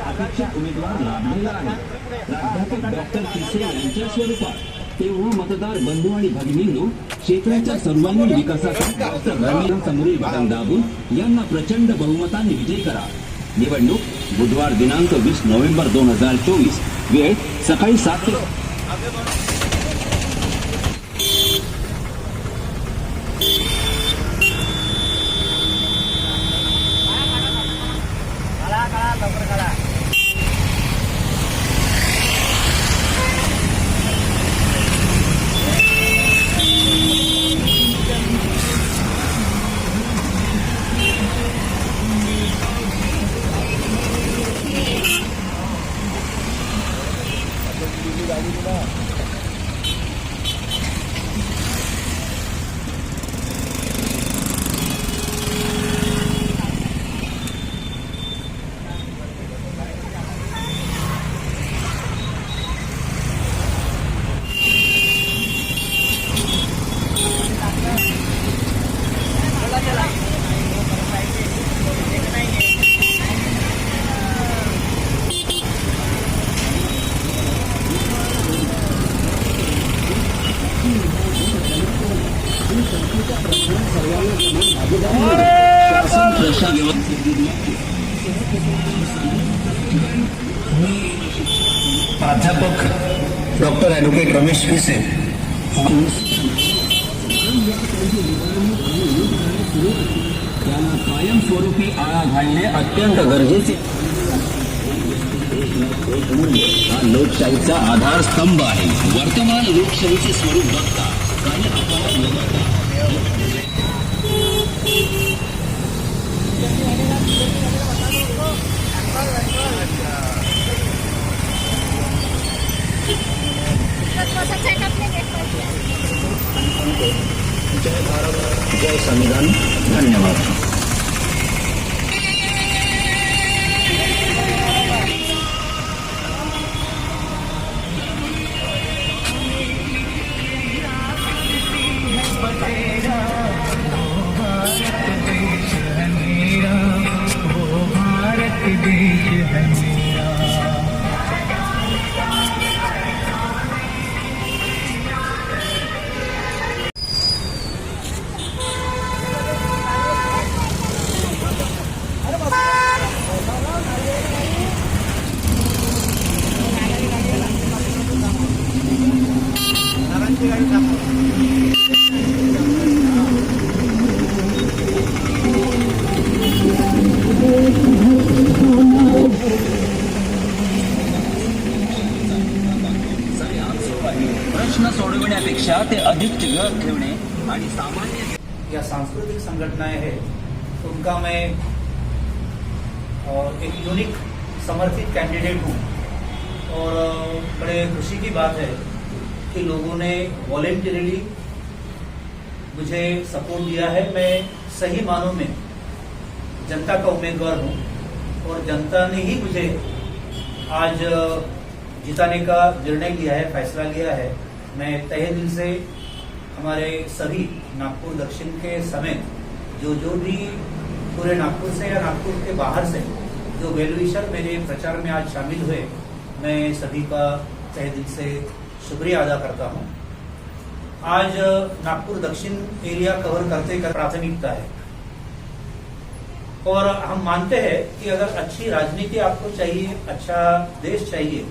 अपेक्षित उमेदवार लाभलेला आहे. प्राध्यापक डॉक्टर तिसरे यांच्या स्वरूपात तेव्हा मतदार बंधू आणि भगिनींनो, क्षेत्राच्या सर्वांगीण विकासासाठी डॉक्टर रमेश समोरील बटन दाबून यांना प्रचंड बहुमताने विजयी करा. निवडणूक बुधवार दिनांक 20 नोव्हेंबर 2024. वेळ सकाळी 7 ते प्राध्यापक डॉक्टर ॲडव्होकेट रमेश पिसे त्याला कायमस्वरूपी आळा घालणे अत्यंत गरजेचे. हा लोकशाहीचा आधारस्तंभ आहे. वर्तमान लोकशाहीचे स्वरूप बघता काही अपवाद जय भारत जय संविधान. धन्यवाद. प्रश्न सोडविण्यापेक्षा ते अधिक चिघळत ठेवणे आणि सामान्य या सांस्कृतिक संगठनाएं हैं, उनका मैं एक यूनिक समर्थित कैंडिडेट हूँ और बड़े खुशी की बात है कि लोगों ने वॉलेंटरीली मुझे सपोर्ट दिया है. मैं सही मानों में जनता का उम्मीदवार हूँ और जनता ने ही मुझे आज जिताने का निर्णय लिया है, फैसला लिया है. मैं तहे दिल से हमारे सभी नागपुर दक्षिण के समेत जो भी पूरे नागपुर से या नागपुर के बाहर से जो वेलविशर मेरे प्रचार में आज शामिल हुए, मैं सभी का तहे दिल से शुक्रिया अदा करता हूं. आज नागपुर दक्षिण एरिया कवर करते का प्राथमिकता है और हम मानते हैं कि अगर अच्छी राजनीति आपको चाहिए, अच्छा देश चाहिए,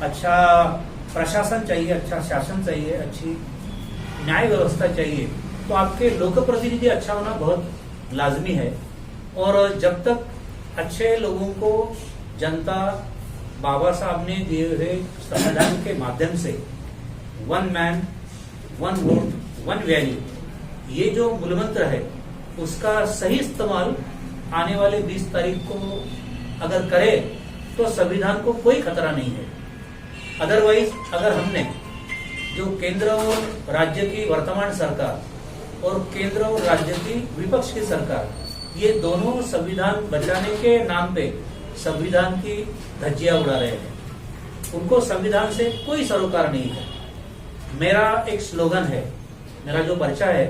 अच्छा प्रशासन चाहिए, अच्छा शासन चाहिए, अच्छी न्याय व्यवस्था चाहिए, तो आपके लोक प्रतिनिधि अच्छा होना बहुत लाजमी है। और जब तक अच्छे लोगों को जनता बाबा साहब ने दिए हुए संविधान के माध्यम से 1 मैन 1 वोट 1 वैल्यू, ये जो मूलमंत्र है उसका सही इस्तेमाल आने वाले 20 तारीख को अगर करे तो संविधान को कोई खतरा नहीं है। अदरवाइज अगर हमने जो केंद्र और राज्य की वर्तमान सरकार और केंद्र और राज्य की विपक्ष की सरकार, ये दोनों संविधान बचाने के नाम पे संविधान की धज्जियां उड़ा रहे हैं, उनको संविधान से कोई सरोकार नहीं है। मेरा एक स्लोगन है, मेरा जो पर्चा है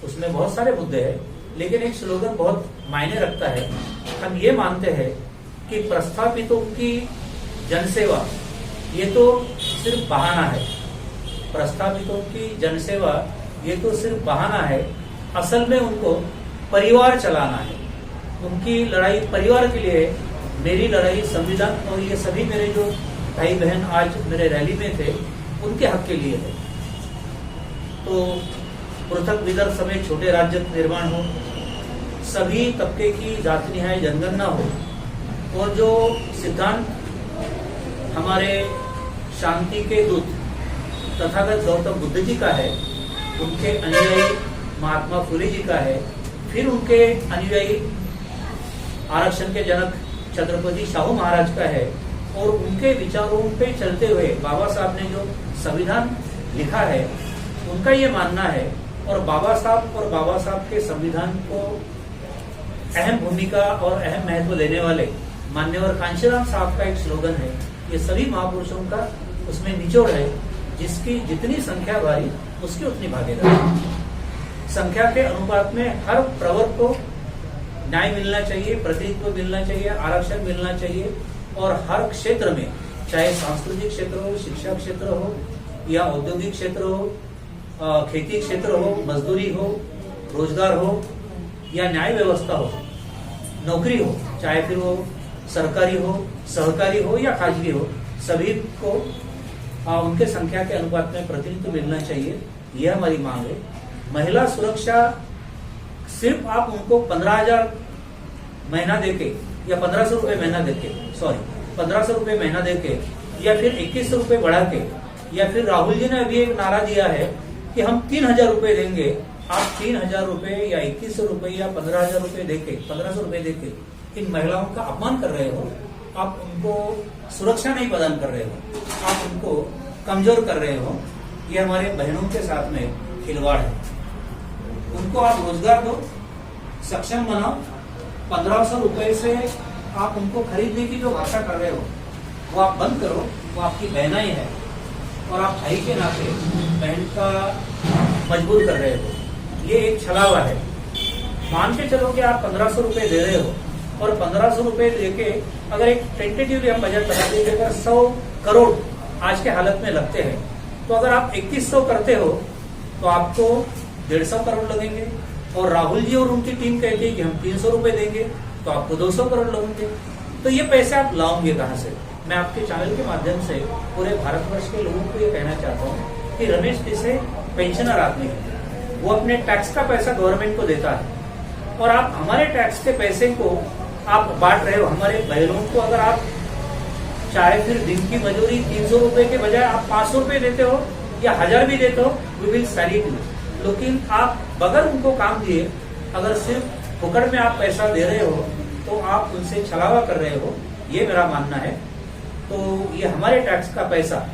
उसमें बहुत सारे मुद्दे हैं, लेकिन एक स्लोगन बहुत मायने रखता है। हम ये मानते हैं कि प्रस्थापितों की जनसेवा ये तो सिर्फ बहाना है, प्रस्थापितों की जनसेवा ये तो सिर्फ बहाना है, असल में उनको परिवार चलाना है। उनकी लड़ाई परिवार के लिए, मेरी लड़ाई संविधान और ये सभी मेरे जो भाई बहन आज मेरे रैली में थे उनके हक के लिए है। तो पृथक विदर्भ समेत छोटे राज्य निर्माण हो, सभी तबके की जाति न्याय जनगणना हो, और जो सिद्धांत हमारे शांति के दूत तथागत गौतम बुद्ध जी का है, उनके अनुयायी महात्मा फुले जी का है, फिर उनके अनुयायी आरक्षण के जनक छत्रपति शाहू महाराज का है, और उनके विचारों पे चलते हुए बाबा साहब ने जो संविधान लिखा है उनका ये मानना है। और बाबा साहब के संविधान को अहम भूमिका और अहम महत्व देने वाले मान्यवर कांशीराम साहब का एक स्लोगन है, ये सभी महापुरुषों का उसमें निचोड़ है, जिसकी जितनी संख्या भारी उसकी उतनी भागीदारी। संख्या के अनुपात में हर प्रवर्ग को न्याय मिलना चाहिए, प्रतिनिधित्व मिलना चाहिए, आरक्षण मिलना चाहिए, और हर क्षेत्र में, चाहे सांस्कृतिक क्षेत्र हो, शिक्षा क्षेत्र हो, या औद्योगिक क्षेत्र हो, खेती क्षेत्र हो, मजदूरी हो, रोजगार हो, या न्याय व्यवस्था हो, नौकरी हो, चाहे फिर वो सरकारी हो, सहकारी हो या खाजगी हो, सभी को उनके संख्या के अनुपात में प्रतिनिधित्व मिलना चाहिए, यह हमारी मांग है। महिला सुरक्षा सिर्फ आप उनको 15,000 महीना देके या 1,500 रुपए महीना देके, 1,500 रुपए महीना देके, या फिर 2100 रुपए बढ़ा के, या फिर राहुल जी ने अभी एक नारा दिया है कि हम 3,000 रुपए देंगे। आप 3,000 रुपए या 2100 रुपए या 15,000 रुपए देके, 1,500 रुपए देके इन महिलाओं का अपमान कर रहे हो, आप उनको सुरक्षा नहीं प्रदान कर रहे हो, आप उनको कमजोर कर रहे हो। ये हमारे बहनों के साथ में खिलवाड़ है। उनको आप रोजगार दो, सक्षम बनाओ। 1,500 रुपए से आप उनको खरीदने की जो भाषा कर रहे हो वो आप बंद करो। वो आपकी बहनाई है और आप भाई के नाते बहन का मजबूर कर रहे हो, ये एक छलावा है। मान के चलो कि आप 1,500 रुपए दे रहे हो, और 1,500 रुपए देके अगर एक टेंटेटिवली हम बजट बना देंगे, अगर 100 करोड़ आज के हालत में लगते हैं, तो अगर आप 2100 करते हो तो आपको 150 करोड़ लगेंगे। और राहुल जी और उनकी टीम कहती है कि हम 300 रुपए देंगे, तो आपको 200 करोड़ लगेंगे। तो ये पैसे आप लाओगे कहाँ से? मैं आपके चैनल के माध्यम से पूरे भारतवर्ष के लोगों को ये कहना चाहता हूँ कि रमेश पिसे पेंशनर आदमी है, वो अपने टैक्स का पैसा गवर्नमेंट को देता है, और आप हमारे टैक्स के पैसे को आप बांट रहे हो हमारे बहनों को। अगर आप चाहे फिर दिन की मजदूरी 300 रुपए के बजाय आप 500 रुपए देते हो या 1000 भी देते हो, वी विल सैल्यूट यू। लेकिन आप बगैर उनको काम दिए अगर सिर्फ फुकड़ में आप पैसा दे रहे हो तो आप उनसे छलावा कर रहे हो, ये मेरा मानना है। तो ये हमारे टैक्स का पैसा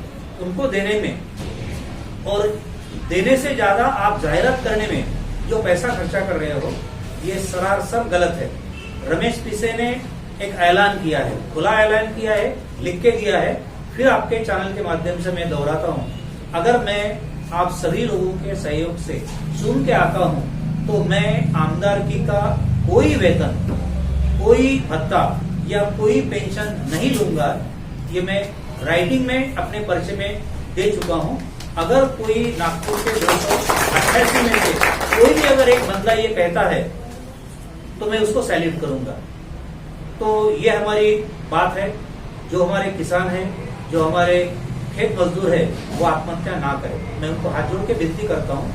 उनको देने में और देने से ज्यादा आप जाहिरात करने में जो पैसा खर्चा कर रहे हो, ये सरासर गलत है। रमेश पिसे ने एक ऐलान किया है, खुला ऐलान किया है, लिख के दिया है। फिर आपके चैनल के माध्यम से मैं दोहराता हूँ, अगर मैं आप सभी लोगों के सहयोग से चुन के आता हूँ तो मैं आमदारकी का कोई वेतन, कोई भत्ता या कोई पेंशन नहीं लूंगा। ये मैं राइटिंग में अपने पर्चे में दे चुका हूँ। अगर कोई नागपुर के 288 में से कोई भी अगर एक बंदा ये कहता है तो मैं उसको सैल्यूट करूंगा। तो ये हमारी बात है। जो हमारे किसान हैं, जो हमारे खेत मजदूर है वो आत्महत्या ना करे। मैं उनको हाथ जोड़ के विनती करता हूँ,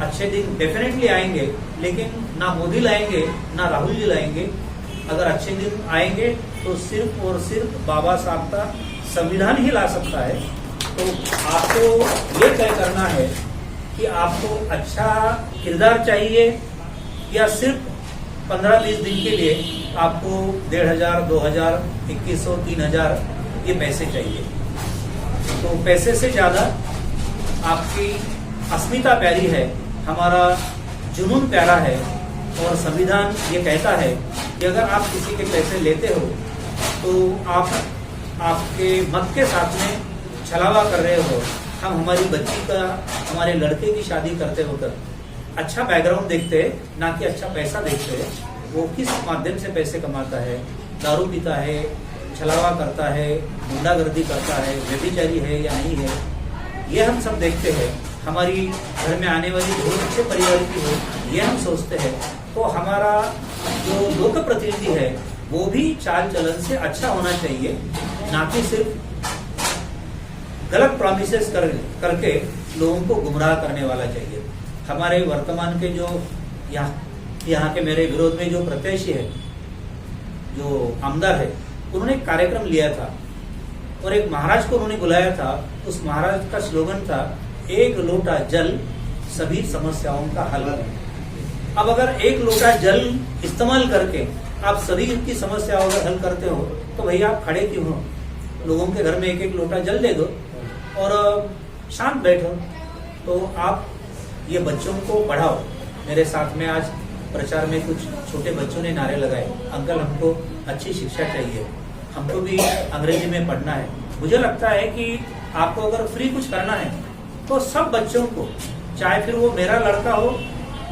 अच्छे दिन डेफिनेटली आएंगे, लेकिन ना मोदी लाएंगे ना राहुल जी लाएंगे। अगर अच्छे दिन आएंगे तो सिर्फ और सिर्फ बाबा साहब का संविधान ही ला सकता है। तो आपको ये तय करना है कि आपको अच्छा किरदार चाहिए या सिर्फ 15-20 दिन के लिए आपको 1500, 2000, 2100, 3000 ये पैसे चाहिए। तो पैसे से ज्यादा आपकी अस्मिता प्यारी है, हमारा जुनून प्यारा है। और संविधान ये कहता है कि अगर आप किसी के पैसे लेते हो तो आप आपके मत के साथ में छलावा कर रहे हो। हम हमारी बच्ची का, हमारे लड़के की शादी करते वक्त अच्छा बैकग्राउंड देखते हैं, ना कि अच्छा पैसा देखते हैं। वो किस माध्यम से पैसे कमाता है, दारू पीता है, छलावा करता है, गुंडागर्दी करता है, व्यभिचारी है या नहीं है, ये हम सब देखते हैं। हमारी घर में आने वाली बहुत अच्छे परिवार की हो, ये हम सोचते हैं। तो हमारा जो लोक प्रतिनिधि है वो भी चाल चलन से अच्छा होना चाहिए, ना कि सिर्फ गलत प्रॉमिसेस करके लोगों को गुमराह करने वाला चाहिए। हमारे वर्तमान के जो यहाँ के मेरे विरोध में जो प्रत्याशी है, जो आमदार है, उन्होंने एक कार्यक्रम लिया था और एक महाराज को उन्होंने बुलाया था। उस महाराज का स्लोगन था, एक लोटा जल सभी समस्याओं का हल। अब अगर एक लोटा जल इस्तेमाल करके आप सभी की समस्याओं का हल करते हो तो भैया आप खड़े क्यों हो? लोगों के घर में एक एक लोटा जल दे दो और शांत बैठो। तो आप ये बच्चों को पढ़ाओ। मेरे साथ में आज प्रचार में कुछ छोटे बच्चों ने नारे लगाए, अंकल हमको अच्छी शिक्षा चाहिए, हमको भी अंग्रेजी में पढ़ना है। मुझे लगता है कि आपको अगर फ्री कुछ करना है तो सब बच्चों को, चाहे फिर वो मेरा लड़का हो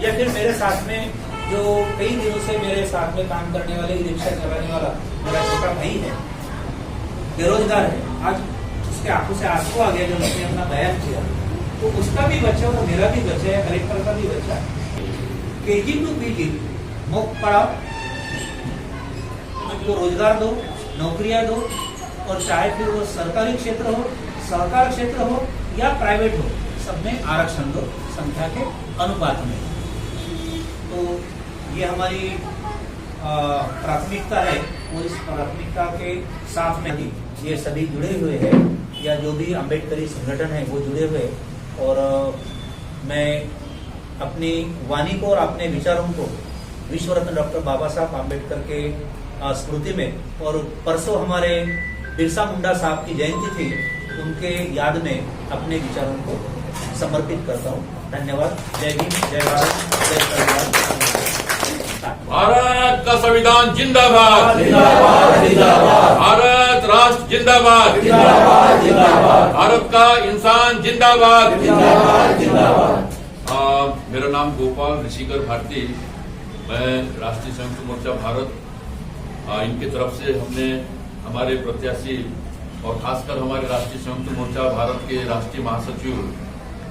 या फिर मेरे साथ में जो कई दिनों से मेरे साथ में काम करने वाले, रिक्शा चलाने वाला मेरा छोटा भाई है, बेरोजगार है, आज उसके आंखों से आंसू आ गया जब उसने अपना बयान किया। तो उसका भी बच्चा, वो मेरा भी बच्चा है, कलेक्टर का भी बच्चा है। KG to PG मुफ्त पढ़ाओ, उनको रोजगार दो, नौकरियां दो, और चाहे फिर वो सरकारी क्षेत्र हो, सहकार क्षेत्र हो या प्राइवेट हो, सब में आरक्षण दो संख्या के अनुपात में। तो ये हमारी प्राथमिकता है। और इस प्राथमिकता के साथ में ही ये सभी जुड़े हुए हैं, या जो भी अम्बेडकरी संगठन है वो जुड़े हुए। और मैं अपनी वाणी को और अपने विचारों को विश्व रत्न डॉक्टर बाबा साहब आम्बेडकर के स्मृति में, और परसों हमारे बिरसा मुंडा साहब की जयंती थी, उनके याद में अपने विचारों को समर्पित करता हूँ। धन्यवाद। जय हिंद, जय भारत, जय संविधान। भारत का संविधान जिंदाबाद, जिंदाबाद जिंदाबाद, भारत राष्ट्र जिंदाबाद, जिंदाबाद जिंदाबाद, भारत का इंसान जिंदाबाद, जिंदाबाद जिंदाबाद। मेरा नाम गोपाल ऋषिकर भारती, मैं राष्ट्रीय संयुक्त मोर्चा भारत, इनकी तरफ से हमने हमारे प्रत्याशी और खासकर हमारे राष्ट्रीय संयुक्त मोर्चा भारत के राष्ट्रीय महासचिव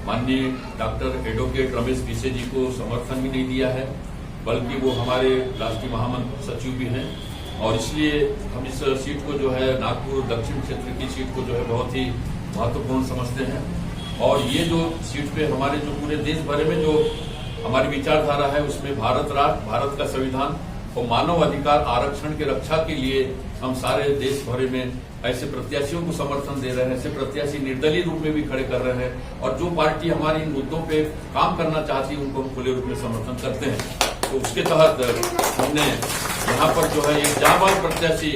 माननीय डॉक्टर एडवोकेट रमेश पीसे जी को समर्थन भी नहीं दिया है, बल्कि वो हमारे राष्ट्रीय महासचिव भी हैं। और इसलिए हम इस सीट को जो है, नागपुर दक्षिण क्षेत्र की सीट को जो है बहुत ही महत्वपूर्ण समझते हैं। और ये जो सीट पे हमारे जो पूरे देश भर में जो हमारी विचारधारा है, उसमें भारत राष्ट्र, भारत का संविधान और मानव अधिकार आरक्षण की रक्षा के लिए हम सारे देश भर में ऐसे प्रत्याशियों को समर्थन दे रहे हैं। ऐसे प्रत्याशी निर्दलीय रूप में भी खड़े कर रहे हैं, और जो पार्टी हमारी इन मुद्दों पे काम करना चाहती है उनको हम खुले रूप में समर्थन करते हैं। तो उसके तहत हमने यहाँ पर जो है एक जाबाज प्रत्याशी,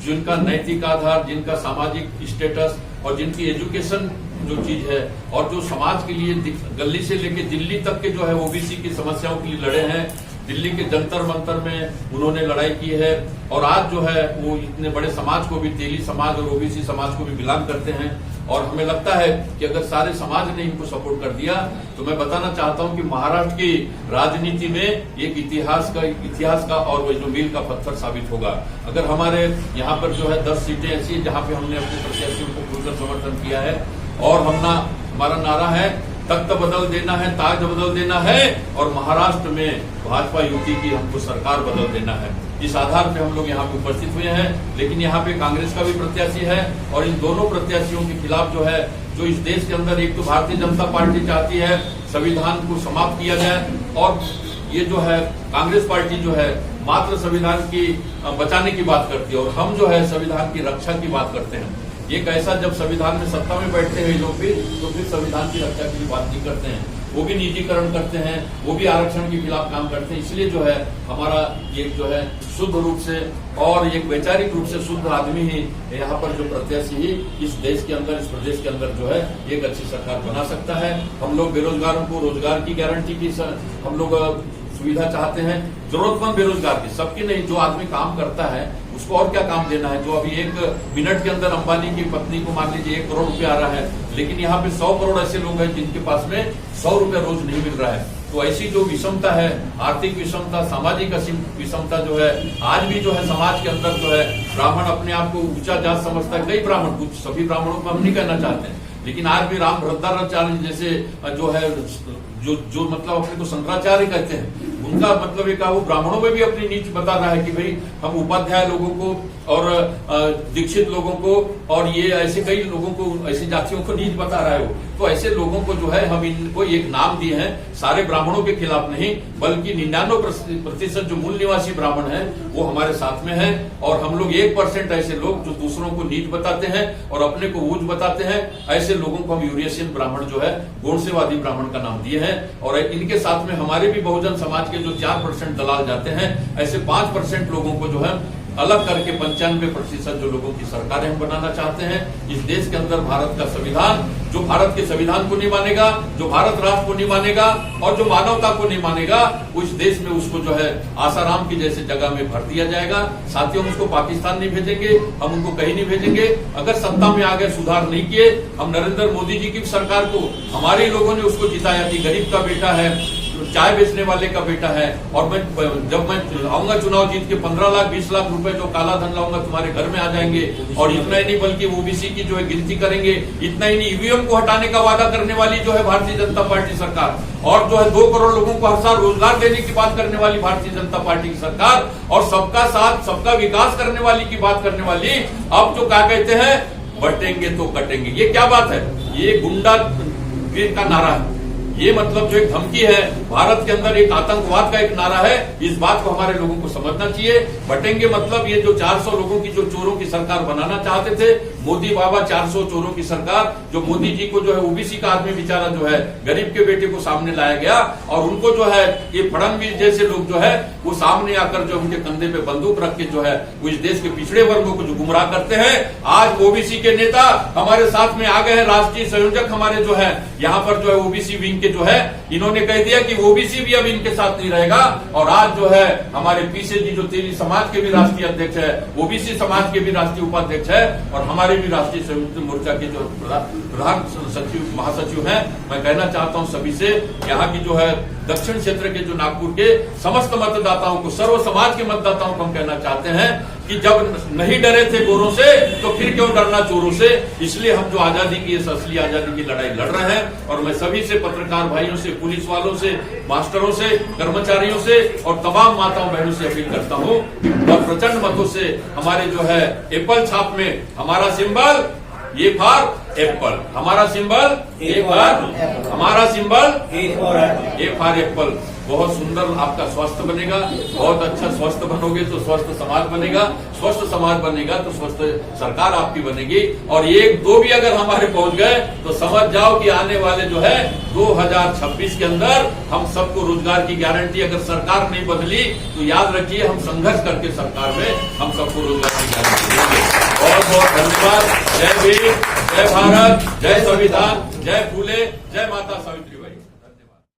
जिनका नैतिक आधार, जिनका सामाजिक स्टेटस और जिनकी एजुकेशन जो चीज है, और जो समाज के लिए गली से लेके दिल्ली तक के जो है ओबीसी की समस्याओं के लिए लड़े हैं, दिल्ली के जंतर मंतर में उन्होंने लड़ाई की है। और आज जो है वो इतने बड़े समाज को भी, तेली समाज और ओबीसी समाज को भी बिलोंग करते हैं। और हमें लगता है कि अगर सारे समाज ने इनको सपोर्ट कर दिया तो मैं बताना चाहता हूं कि महाराष्ट्र की राजनीति में एक इतिहास का और वो जो मील का पत्थर साबित होगा। अगर हमारे यहाँ पर जो है 10 सीटें ऐसी है जहाँ पे हमने अपने प्रत्याशियों को खुलकर समर्थन किया है, और हमारा नारा है, तख्त बदल देना है, ताज बदल देना है, और महाराष्ट्र में भाजपा युति की हमको सरकार बदल देना है। इस आधार पे हम लोग यहाँ पे उपस्थित हुए हैं। लेकिन यहाँ पे कांग्रेस का भी प्रत्याशी है और इन दोनों प्रत्याशियों के खिलाफ जो है, जो इस देश के अंदर एक तो भारतीय जनता पार्टी चाहती है संविधान को समाप्त किया जाए, और ये जो है कांग्रेस पार्टी जो है मात्र संविधान की बचाने की बात करती है, और हम जो है संविधान की रक्षा की बात करते हैं। ये कैसा, जब संविधान में सत्ता में बैठते हैं लोग भी, तो फिर संविधान की रक्षा की बात नहीं करते हैं, वो भी निजीकरण करते हैं, वो भी आरक्षण के खिलाफ काम करते हैं। इसलिए जो है हमारा एक जो है शुद्ध रूप से और एक वैचारिक रूप से शुद्ध आदमी ही यहाँ पर जो प्रत्याशी ही इस देश के अंदर, इस प्रदेश के अंदर जो है एक अच्छी सरकार बना सकता है। हम लोग बेरोजगारों को रोजगार की गारंटी की हम लोग सुविधा चाहते हैं, जरूरतमंद बेरोजगार की, सबकी नहीं, जो आदमी काम करता है उसको और क्या काम देना है। जो अभी 1 मिनट के अंदर अंबानी की पत्नी को मान लीजिए 1 करोड़ रुपया आ रहा है, लेकिन यहाँ पे 100 करोड़ ऐसे लोग हैं जिनके पास में 100 रुपया रोज नहीं मिल रहा है। तो ऐसी जो विषमता है, आर्थिक विषमता, सामाजिक विषमता जो है, आज भी जो है समाज के अंदर जो है ब्राह्मण अपने आप को ऊंचा जात समझता है। कई ब्राह्मण, कुछ सभी ब्राह्मणों को हम नहीं कहना चाहते हैं, लेकिन आज भी राम भद्राचार्य जैसे जो है जो मतलब अपने को शंकराचार्य कहते हैं, उनका मतलब एक वो ब्राह्मणों में भी अपनी नीच बता रहा है कि भाई हम उपाध्याय लोगों को और दीक्षित लोगों को और ये ऐसे कई लोगों को, ऐसी जातियों को नीच बता रहा है वो। तो ऐसे लोगों को जो है हम इनको एक नाम दिए हैं, सारे ब्राह्मणों के खिलाफ नहीं, बल्कि 99% जो मूल निवासी ब्राह्मण है वो हमारे साथ में है, और हम लोग 1% ऐसे लोग जो दूसरों को नीच बताते हैं और अपने को ऊंच बताते हैं, ऐसे लोगों को हम यूरेशियन ब्राह्मण जो है, गुणसेवादी ब्राह्मण का नाम दिए हैं। और इनके साथ में हमारे भी बहुजन समाज के जो 4% दलाल जाते हैं, ऐसे 5% लोगों को जो है अलग करके 95% जो लोगों की सरकारें हम बनाना चाहते हैं। इस देश के अंदर भारत का संविधान, जो भारत के संविधान को नहीं मानेगा, जो भारत राष्ट्र को नहीं मानेगा और जो मानवता को नहीं मानेगा, उस देश में उसको जो है आसाराम की जैसे जगह में भर दिया जाएगा। साथियों, हम उसको पाकिस्तान नहीं भेजेंगे, हम उनको कहीं नहीं भेजेंगे। अगर सत्ता में आ गए, सुधार नहीं किए, हम नरेंद्र मोदी जी की सरकार को, हमारे लोगों ने उसको जिताया कि गरीब का बेटा है, चाय बेचने वाले का बेटा है, और जब मैं आऊंगा चुनाव जीत के 15 लाख 20 लाख रुपए जो काला धन लाऊंगा तुम्हारे घर में आ जाएंगे। और इतना ही नहीं, बल्कि ओबीसी की जो है गिनती करेंगे। इतना ही नहीं, ईवीएम को हटाने का वादा करने वाली जो है भारतीय जनता पार्टी सरकार, और जो है 2 करोड़ लोगों को हर साल रोजगार देने की बात करने वाली भारतीय जनता पार्टी की सरकार, और सबका साथ सबका विकास करने वाली की बात करने वाली, अब जो क्या कहते हैं, बटेंगे तो कटेंगे। ये क्या बात है? ये गुंडा का नारा है, ये मतलब जो एक धमकी है, भारत के अंदर एक आतंकवाद का एक नारा है। इस बात को हमारे लोगों को समझना चाहिए। बटेंगे मतलब ये जो 400 लोगों की जो चोरों की सरकार बनाना चाहते थे, मोदी बाबा 400 चोरों की सरकार, जो मोदी जी को जो है ओबीसी का आदमी बेचारा जो है गरीब के बेटे को सामने लाया गया, और उनको जो है ये फडणवीस जैसे लोग जो है वो सामने आकर जो उनके कंधे पे बंदूक रख के जो है वो इस देश के पिछड़े वर्गों को जो गुमराह करते हैं। आज ओबीसी के नेता हमारे साथ में आ गए हैं, राष्ट्रीय संयोजक हमारे जो है यहाँ पर जो है ओबीसी विंग जो है, इन्होंने कह दिया कि ओबीसी भी अब इनके साथ नहीं रहेगा। और आज जो है हमारे पीछे जी जो तेली समाज के भी राष्ट्रीय अध्यक्ष है, ओबीसी समाज के भी राष्ट्रीय उपाध्यक्ष है, और हमारे भी राष्ट्रीय संयुक्त मोर्चा के जो प्रधान सचिव महासचिव हैं, मैं कहना चाहता हूं सभी से, यहाँ की जो है दक्षिण क्षेत्र के जो नागपुर के समस्त मतदाताओं को, सर्व समाज के मतदाताओं को हम कहना चाहते हैं कि जब नहीं डरे थे गोरों से, तो फिर क्यों डरना चोरों से। इसलिए हम जो आजादी की, इस असली आजादी की लड़ाई लड़ रहे हैं। और मैं सभी से, पत्रकार भाइयों से, पुलिस वालों से, मास्टरों से, कर्मचारियों से और तमाम माताओं बहनों से अपील करता हूं, और प्रचंड मतों से हमारे जो है एप्पल छाप में हमारा सिंबल ए फॉर एप्पल, हमारा सिंबल ए फॉर, हमारा सिंबल ए फॉर एप्पल। बहुत सुंदर आपका स्वास्थ्य बनेगा, बहुत अच्छा स्वस्थ बनोगे तो स्वस्थ समाज बनेगा, स्वस्थ समाज बनेगा तो स्वस्थ सरकार आपकी बनेगी। और 1-2 भी अगर हमारे पहुंच गए तो समझ जाओ कि आने वाले जो है 2026 के अंदर हम सबको रोजगार की गारंटी, अगर सरकार नहीं बदली तो याद रखिए हम संघर्ष करके सरकार में हम सबको रोजगार की गारंटी देंगे। बहुत बहुत धन्यवाद। जय भीम, जय भारत, जय संविधान, जय फूले, जय माता सावित्री।